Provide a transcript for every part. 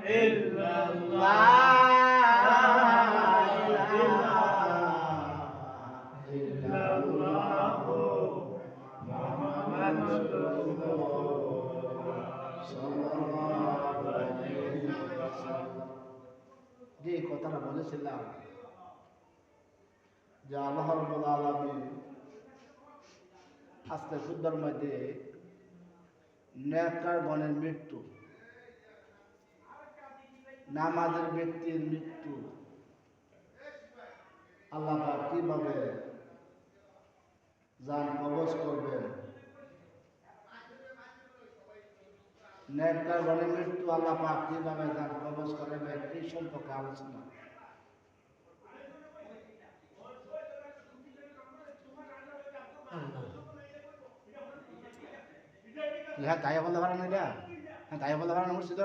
যে কথাটা বলেছিলাম যে আল্লাহ রাব্বুল আলামিন আজকে খুতবার মধ্যে নেককার গণের মৃত্যু, নামাজের ব্যক্তির মৃত্যু আল্লাহ পাক কিভাবে জান কবজ করবেন, নেককার গণের মৃত্যু আল্লাহ পাক কিভাবে জান কবজ করবেন এই সম্পর্কে আলোচনা। হ্যাঁ তাই বলতে পারেন না, এটা হ্যাঁ তাই বলতে পারেন মুর্শিদ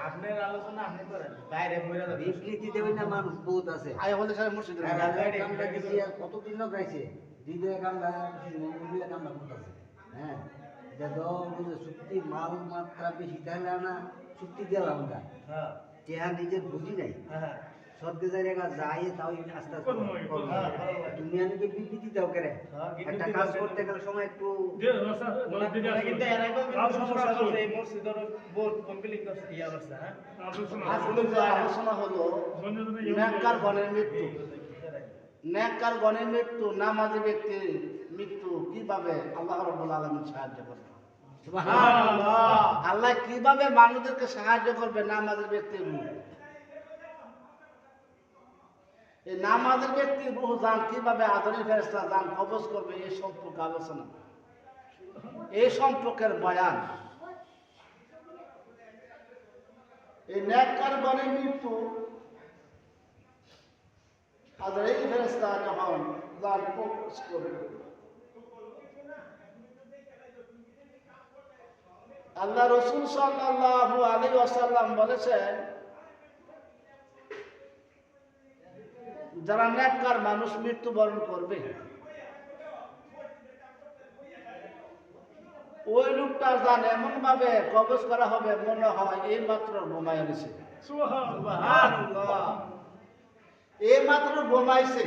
আপনার আলোচনা আপনি করেন, বাইরে বিবৃতি দেবেন না, মানুষ বহুত আছে। আয় বলতে স্যার মুর্শিদ কতদিন লোক গাইছে হৃদয় কামটা হৃদয় কামটা করতেছে। হ্যাঁ, এটা তো চুক্তি মাল মাত্রা বেশি তাহলে না চুক্তি দিলাম না, চেহারা নিজের বুঝি নাই সদ্য জায়গা যাই তাও আস্তে আস্তে তুমি আমাকে বিবৃতি দাও কেন? একটা কাজ করতে গেলে সময় একটু আলোচনা হলো নেককার গণের মৃত্যু, নেককার গণের মৃত্যু, নামাজি ব্যক্তির মৃত্যু কিভাবে আল্লাহ রাব্বুল আলামিন সাহায্য করবে। আল্লাহ কিভাবে মানুষদেরকে সাহায্য করবে নামাজের ব্যক্তির রূহ, এই নামাজের ব্যক্তির রূহ জান কিভাবে আদরের ফেরেশতা জান কবজ করবে এই সম্পর্কে আলোচনা, এই সম্পর্কের বয়ান। এই নেককার গণের মৃত্যু আদরের ফেরেশতা যখন জান কবজ করবে, আল্লাহ রাসূল সাল্লাল্লাহু আলাইহি ওয়াসাল্লাম বলেছেন, যারা নেককার মানুষ মৃত্যুবরণ করবে ওই লোকটা জান এমন ভাবে কবজ করা হবে মনে হয় এই মাত্র ঘুমায় গেছে। সুবহানাল্লাহ, এই মাত্র ঘুমাইছে।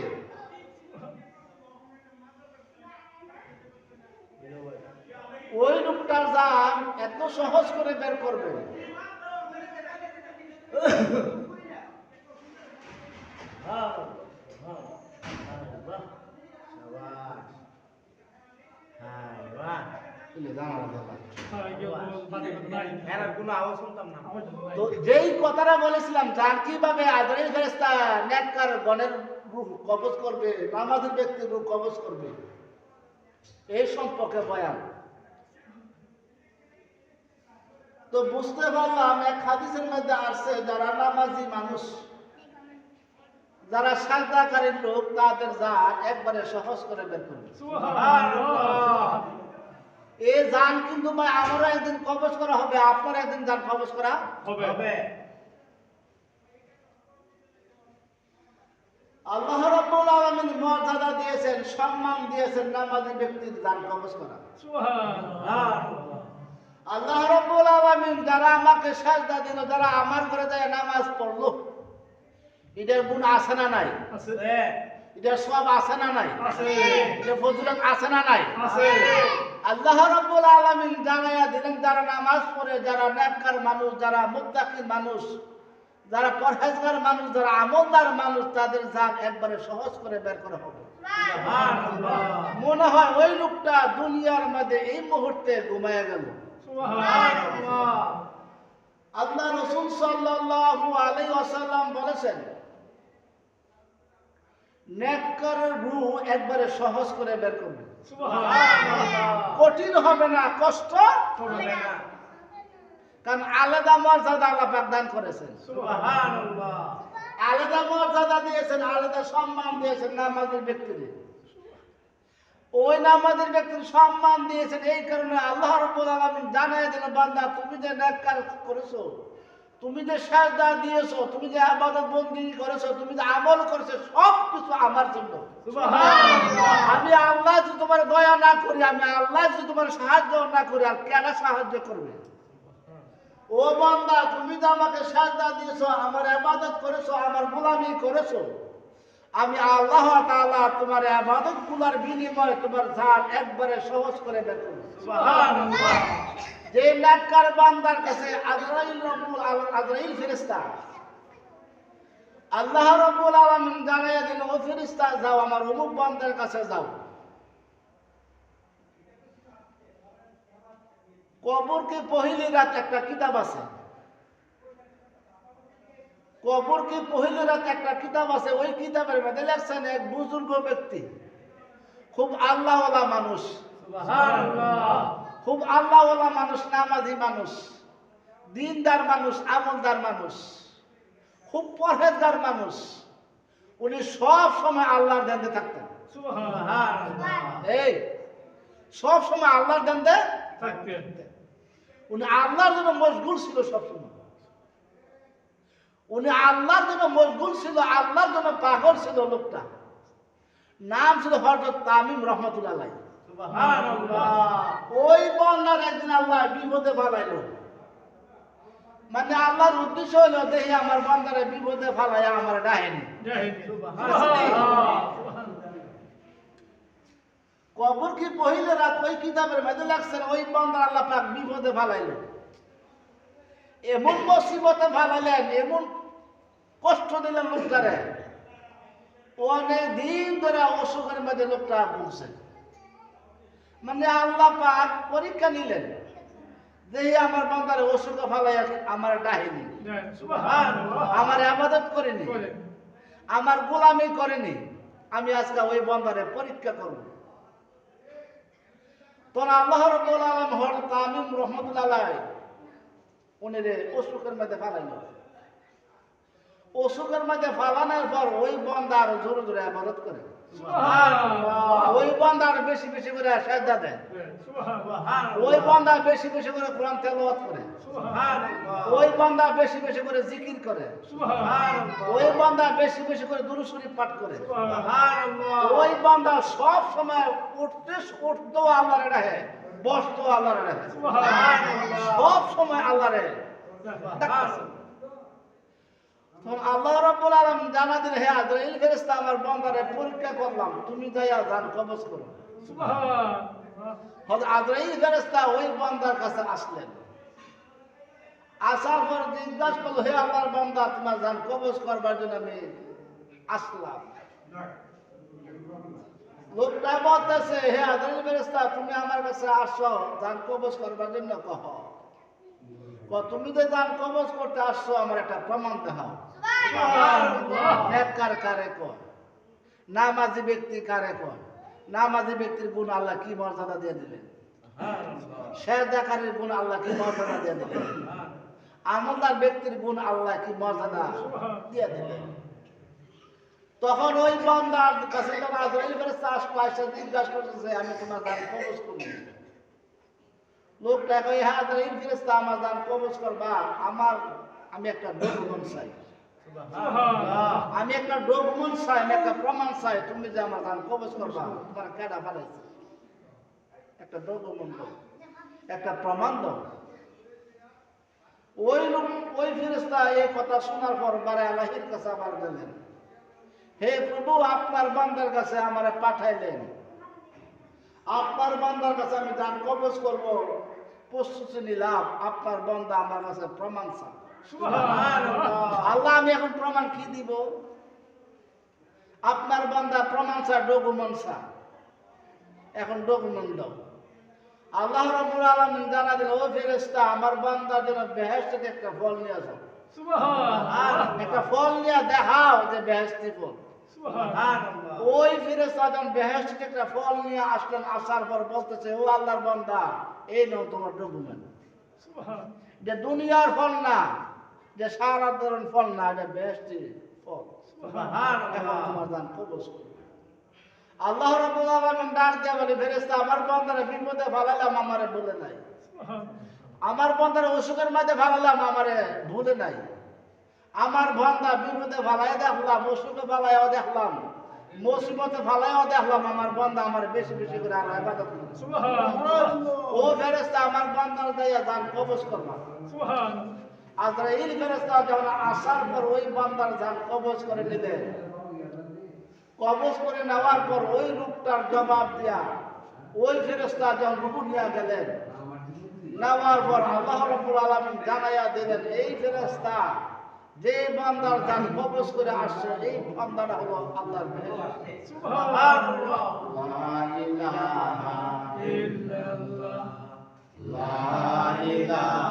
ওই লোকটার জান এত সহজ করে বের করবে, যেই কথাটা বলেছিলাম যার কিভাবে আদরের ফেরেশতা নেককার গণের রূহ কবজ করবে, নামাজের ব্যক্তির রূহ কবজ করবে এই সম্পর্কে বয়ান। তো বুঝতে পারলাম এক হাদিসের মধ্যে আসছে যারা নামাজি মানুষ, যারা সাজদাকারীর লোক তাদের জান একবারে সহজ করে বের করবে। সুবহানাল্লাহ, এই জান কিন্তু ভাই আমারও একদিন কবজ করা হবে, আপনার একদিন জান কবজ করা হবে। আল্লাহ রাব্বুল আলামিন মর্যাদা দিয়েছেন, সম্মান দিয়েছেন নামাজি ব্যক্তির জান কবজ করা। সুবহানাল্লাহ, আল্লাহ রাব্বুল আলামিন যারা আমাকে সাজদা দিল, যারা আমার ঘরে যায় নামাজ পড়লো, এটার গুণ আছে না নাই? আছে। এটার সব আছে না নাই? আছে। এটার ফজিলত আছে না নাই? আছে। আল্লাহ রাব্বুল আলামিন জানায়া দিলেন যারা নামাজ পড়ে, যারা নেককার মানুষ, যারা মুত্তাকি মানুষ, যারা পরহেজগার মানুষ, যারা আমলদার মানুষ, তাদের জান একবারে সহজ করে বের করা হবে। সুবহানাল্লাহ, মনে হয় ওই লোকটা দুনিয়ার মধ্যে এই মুহূর্তে ঘুমায় গেল। সুবহানাল্লাহ, আল্লাহ রাসূল সাল্লাল্লাহু আলাইহি ওয়াসাল্লাম বলেছেন নেককারের রূহ একবারে সহজ করে বের করবে। সুবহানাল্লাহ, কঠিন হবে না, কষ্ট হবে না, কারণ আলাদা মর্যাদা আল্লাহ পাক দান করেছেন। সুবহানাল্লাহ, আলাদা মর্যাদা দিয়েছেন, আলাদা সম্মান দিয়েছেন নামাজের ব্যক্তিকে। ওই নামাজের ব্যক্তির সম্মান দিয়েছেন এই কারণে আল্লাহ রাব্বুল আলামিন জানায় দিলেন, বান্দা তুমি যে নেককার করেছো তুমি যে সাজদা দিয়েছো, তুমি যে ইবাদত বন্দি করেছো, তুমি যে আমল করেছো, সব কিছু আমার জন্য। আমি আল্লাহ যদি তোমার দয়া না করি, আমি আল্লাহ যদি তোমার সাহায্য না করি, আর কেন সাহায্য করবে? ও বান্দা, তুমি তো আমাকে সাজদা দিয়েছো, আমার ইবাদত করেছো, আমার গোলামি করেছো, আমি আল্লাহ তাআলা তোমার ইবাদত গুলার বিনিময়ে তোমার জান একবারে সহজ করে বের করব। সুবহানাল্লাহ। যে নেককার বান্দার কাছে আজরাইল ফেরেশতা আল্লাহ রাব্বুল আলামিন জানাইয়া দিল, ও ফেরেশতা যাও আমার অমুক বান্দার কাছে যাও, কবর কি পহিলি রাত একটা কিতাব আছে, কবর কি পহিলি রাত একটা কিতাব আছে, ওই কিতাবের মধ্যে লেখছেন এক বুজুর্গ ব্যক্তি, খুব আল্লাহওয়ালা মানুষ, খুব আল্লাহওয়ালা মানুষ, নামাজি মানুষ, দিনদার মানুষ, আমলদার মানুষ, খুব পরহেজগার মানুষ। উনি সব সময় আল্লাহর ধ্যানে থাকতেন। এই সব সময় আল্লাহর ধ্যানে থাকতেন। উনি আল্লাহর জন্য মশগুল ছিল সব সময়। উনি আল্লাহর জন্য মশগুল ছিল, আল্লাহর জন্য পাগল ছিল। লোকটা নাম ছিল হযরত তামিম রহমাতুল্লাহ আলাইহি। ওই বন্দার একদিন আল্লাহ বিপদে ফেলাইল। মানে আল্লাহর উদ্দেশ্য হলো, দেখি আমার বন্দারে বিপদে ফেলাইয়া আমার ডাহেনি। কবর কি পহিলে রাত, ওই কিতাবের মধ্যে লেখছেন ওই বন্দার আল্লাহ পাক বিপদে ফেলাইল। এমন মুসিবতে ফেলাইলেন, এমন কষ্ট দিলেন লোকটারে, অনেক দিন ধরে অসুখের মধ্যে লোকটা ভুগছে। মানে আল্লাহ পাক পরীক্ষা নিলেন, দেখি আমার বান্দারে অসুখে ফেলাইয়া আমার ডাহেনি, আমার ইবাদত করেনি, আমার গোলামি করেনি, আমি আজকে ওই বান্দারে পরীক্ষা করব। তখন আল্লাহ রাব্বুল আলামিন হযরত তামিম রহমাতুল্লাহ আলাইহি উনিরে অসুখের মধ্যে ফেলাইল। অসুখের মধ্যে ফালানোর পর ওই বান্দার জোরে জোরে ইবাদত করে, ওই বান্দার বেশি বেশি করে সাজদা দেয়, ওই বান্দা বেশি বেশি করে কোরআন তেলাওয়াত করে, ওই বান্দা বেশি বেশি করে জিকির করে, ওই বান্দা বেশি বেশি করে দুরূদ শরীফ পাঠ করে, ওই বান্দা সব সময় উঠতেও আল্লাহরে ডাকে, বসতেও আল্লাহরে ডাকে, সব সময় আল্লাহরে ডাকতেছে। তখন আল্লাহ রাব্বুল আলামিন জানা দিলেন, হে আজরাইল ফেরেশতা, আমার বান্দারে পরীক্ষা করলাম, তুমি যাইয়া জান কবজ করো। সুবহানাল্লাহ। আজরাইল ফেরেশতা ওই বান্দার কাছে আসলেন। আসার পর জিজ্ঞাসা করলো, হে আল্লাহর বান্দা, তোমার জান কবজ করবার জন্য আমি আসলাম। লোকটা বলতেছে, হে আজরাইল ফেরেশতা, তুমি আমার কাছে আসছো জান কবজ করবার জন্য, কহ তুমি যে জান কবজ করতে আসছো, আমার একটা প্রমাণ দেখাও। নেককার কারে কয়, নামাজি ব্যক্তি কারে কয়? নামাজি ব্যক্তির গুণ আল্লাহ কি মর্যাদা দিয়ে দিলেন, সেজদাকারীর গুণ আল্লাহ কি মর্যাদা দিয়ে দিলেন, আমলদার ব্যক্তির গুণ আল্লাহ কি মর্যাদা দিয়ে দিলেন। তখন ওই বান্দার কাছে আজরাইল ফেরেশতা আসলো, এসে জিজ্ঞাসা করতেছে, আমি তোমার জান কবজ করব। লোকটা কই, হ্যাঁ আজরাইল ফেরেশতা, আমার জান কবজ করবা, আমি একটা ডকুমেন্ট চাই, আমি একটা ডকুমেন্ট চাই, আমি একটা প্রমাণ চাই, তুমি যে আমার জান কবজ করবা, তোমার কেডা বানাইছে, একটা ডকুমেন্ট দাও, একটা প্রমাণ দাও। ওই ফেরেশতা এই কথা শোনার পর বারে আল্লাহর কাছে আবার গেলেন, হে প্রভু, আপনার বান্দার কাছে আমারে পাঠাইলেন, আপনার বান্দার কাছে আমি জান কবজ করব, প্রস্তুতি নিলাম, আপনার বান্দা আমার কাছে প্রমাণ চায়। আল্লাহ, আমি এখন প্রমাণ কি দিব? আপনার বান্দা প্রমাণ চায়, ডকুমেন্ট চায়, এখন ডকুমেন্ট দাও। আল্লাহ রাব্বুল আলামিন জানা দিল, ও ফেরেশতা, আমার বান্দার জন্য বেহেশত থেকে একটা ফল নিয়ে আসো। একটা ফল নিয়ে দেখাও যে বেহেশতি ফল। ওই ফেরেশতা যখন বেহেশত থেকে একটা ফল নিয়ে আসলেন, আসার পর বলতেছে, ও আল্লাহর বান্দা, এই নাও তোমার ডকুমেন্ট। যে দুনিয়ার ফল না, যে সারা ধরনের ফল না, এটা বেহেশতি ফল, এখন তোমার জান কবজ করো। আল্লাহ রাব্বুল আলামিন ডাক দিয়ে বলে, ফেরেশতা, আমার বান্দারে বিপদে ফেলাইলাম, আমারে বলে নাই, আমার বন্ধার অসুখের মধ্যে ভালালাম আমারে ভুলে নাই, আমার বন্ধা বিপদে ভালাই দেখলাম, অসুখে ভালাইও দেখলাম, মুসিবতে ভালাইও দেখলাম, আমার বন্ধা আমার বেশি বেশি করে আল্লাহ ইবাদত করে। ও ফেরেশতা আমার বন্ধার যাইয়া জান কবজ করবা। আজরাইল ফেরেশতা যখন আসার পর ওই বান্দার জান কবজ করে নিলেন, কবজ করে নেওয়ার পর ওই রূপটার জবাব দিয়া ওই ফেরেশতা যখন রূপ নিয়ে গেলেন, নেওয়ার পর আল্লাহ রাব্বুল আলামিন জানাইয়া দিলেন এই ফেরেশতা যে বান্দার জান কবজ করে আসছে এই বান্দাটা হলো আল্লাহর ফেরেশতা। সুবহানাল্লাহ, লা ইলাহা ইল্লাল্লাহ, লা ইলাহা